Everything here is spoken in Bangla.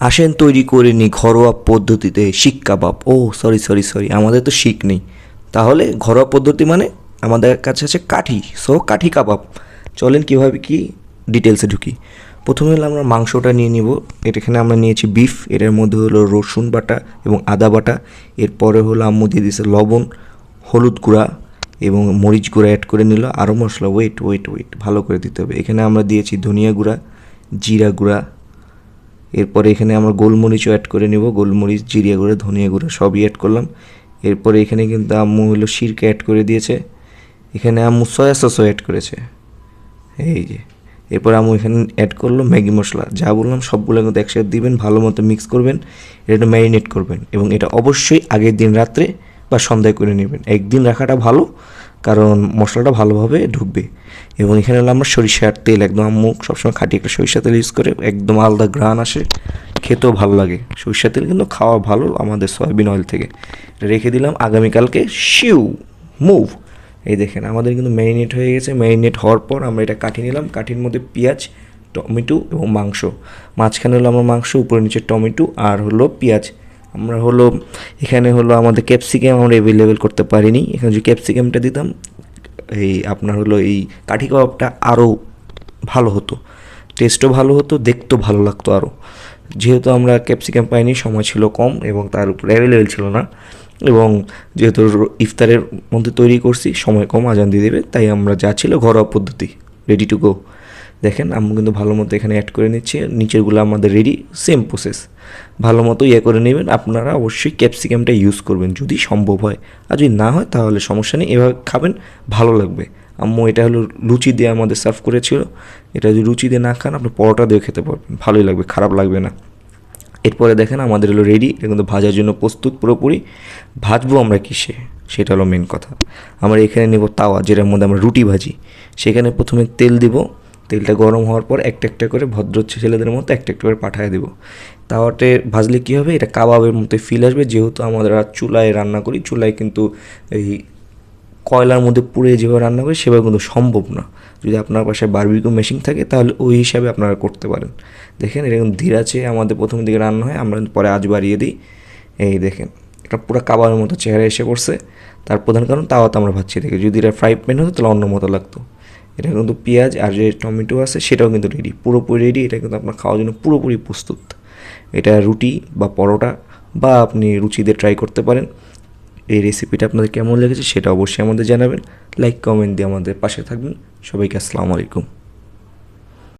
আসেন তৈরি করে নিই ঘরোয়া পদ্ধতিতে শিক কাবাব। ও সরি, আমাদের তো শিক নেই। তাহলে ঘরোয়া পদ্ধতি মানে আমাদের কাছে আছে কাঠি, সো কাঠি কাবাব। চলেন কীভাবে কি ডিটেলসে ঢুকি। প্রথমে হলো আমরা মাংসটা নিয়ে নিব। এখানে আমরা নিয়েছি বিফ, এটার মধ্যে হলো রসুন বাটা এবং আদা বাটা। এরপরে হলো আম্মু দিয়ে দিয়েছে লবণ, হলুদ গুঁড়া এবং মরিচ গুঁড়া অ্যাড করে নিল। আরও মশলা ওয়েট ভালো করে দিতে হবে। এখানে আমরা দিয়েছি ধনিয়া গুঁড়া, জিরা গুঁড়া, এরপরে এখানে আমরা গোলমরিচও অ্যাড করে নেব। গোলমরিচ, জিরিয়া গুঁড়া, ধনিয়া গুঁড়া সবই অ্যাড করলাম। এরপরে এখানে কিন্তু আম্মু হলো সিরকা অ্যাড করে দিয়েছে। এখানে আম্মু সয়া সসও অ্যাড করেছে, এই যে। এরপর আম্মু এখানে অ্যাড করলো ম্যাগি মশলা। যা বললাম সবগুলো কিন্তু একসাথে দিবেন, ভালো মতো মিক্স করবেন, এটা ম্যারিনেট করবেন এবং এটা অবশ্যই আগের দিন রাত্রে বা সন্ধ্যায় করে নেবেন। একদিন রাখাটা ভালো, কারণ মশলাটা ভালোভাবে ঢুকবে। এবং এখানে হলো আমরা সরিষার তেল, একদম আম্মু সবসময় খাঁটি একটা সরিষা তেল ইউজ করে, একদম আলাদা গ্রান আসে, খেতেও ভালো লাগে। সরিষা তেল কিন্তু খাওয়া ভালো আমাদের সয়াবিন অয়েল থেকে। এটা রেখে দিলাম আগামীকালকে। শিউ মুভ। এই দেখেন আমাদের কিন্তু ম্যারিনেট হয়ে গেছে। ম্যারিনেট হওয়ার পর আমরা এটা কাটি নিলাম। কাঠির মধ্যে পেঁয়াজ, টমেটো এবং মাংস। মাঝখানে হলো আমার মাংস, উপরে নিচে টমেটো আর হলো পেঁয়াজ। আমরা হলো এখানে হলো আমাদের ক্যাপসিকাম আমরা অ্যাভেলেবেল করতে পারিনি। এখানে যদি ক্যাপসিকামটা দিতাম, এই আপনার হলো এই কাঠি কাবাবটা আরও ভালো হতো, টেস্টও ভালো হতো, দেখতেও ভালো লাগতো আরও। যেহেতু আমরা ক্যাপসিকাম পাইনি, সময় ছিল কম এবং তার উপর অ্যাভেলেবেল ছিল না, এবং যেহেতু ইফতারের মধ্যে তৈরি করছি, সময় কম, আজান দিয়ে দেবে, তাই আমরা যা ছিল ঘরোয়া পদ্ধতি, রেডি টু গো। দেখেন আম্মু কিন্তু ভালো মতো এখানে অ্যাড করে নিচ্ছে। নিচেরগুলো আমাদের রেডি, সেম প্রসেস। ভালো মতো করে নেবেন। আপনারা অবশ্যই ক্যাপসিকামটা ইউজ করবেন যদি সম্ভব হয়, আর যদি না হয় তাহলে সমস্যা নেই, এভাবে খাবেন, ভালো লাগবে। আম্মু এটা হলো লুচি দিয়ে আমাদের সার্ভ করেছিল। এটা যদি লুচি দিয়ে না খান, আপনি পরোটা দিয়ে খেতে পারবেন, ভালোই লাগবে, খারাপ লাগবে না। এরপরে দেখেন আমাদের হলো রেডি, এটা কিন্তু ভাজার জন্য প্রস্তুত পুরোপুরি। ভাজবো আমরা কিসে, সেটা হলো মেন কথা। আমরা এখানে নেব তাওয়া, যেটার মধ্যে আমরা রুটি ভাজি। সেখানে প্রথমে তেল দিব। তেলটা গরম হওয়ার পর একটা একটা করে ভদ্র ছেলেদের মতো একটা একটা করে পাঠায় দেবো। তাওয়াতে ভাজলে কী হবে, এটা কাবাবের মতো ফিল আসবে। যেহেতু আমাদের চুলায় রান্না করি, চুলায় কিন্তু এই কয়লার মধ্যে পুড়ে যেভাবে রান্না করি সেভাবে কিন্তু সম্ভব না। যদি আপনার বাসায় বারবিকিউ মেশিন থাকে তাহলে ওই হিসাবে আপনারা করতে পারেন। দেখেন এটা কিন্তু ধীর আছে আমাদের প্রথম দিকে রান্না হয়, আমরা পরে আঁচ বাড়িয়ে দিই। এই দেখেন এটা পুরো কাবাবের মতো চেহারা এসে পড়ছে। তার প্রধান কারণ তাওয়াতে আমরা ভাজছি দেখে। যদি এটা ফ্রাই প্যান হতো তাহলে অন্য মতো লাগতো। এটা কিন্তু পেঁয়াজ আর যে টমেটো আছে সেটাও কিন্তু রেডি, পুরোপুরি রেডি। এটা কিন্তু আপনার খাওয়ার জন্য পুরোপুরি প্রস্তুত। এটা রুটি বা পরোটা বা আপনি রুচি দিয়ে ট্রাই করতে পারেন। এই রেসিপিটা আপনাদের কেমন লেগেছে সেটা অবশ্যই আমাদের জানাবেন। লাইক কমেন্ট দিয়ে আমাদের পাশে থাকবেন। সবাইকে আসসালামু আলাইকুম।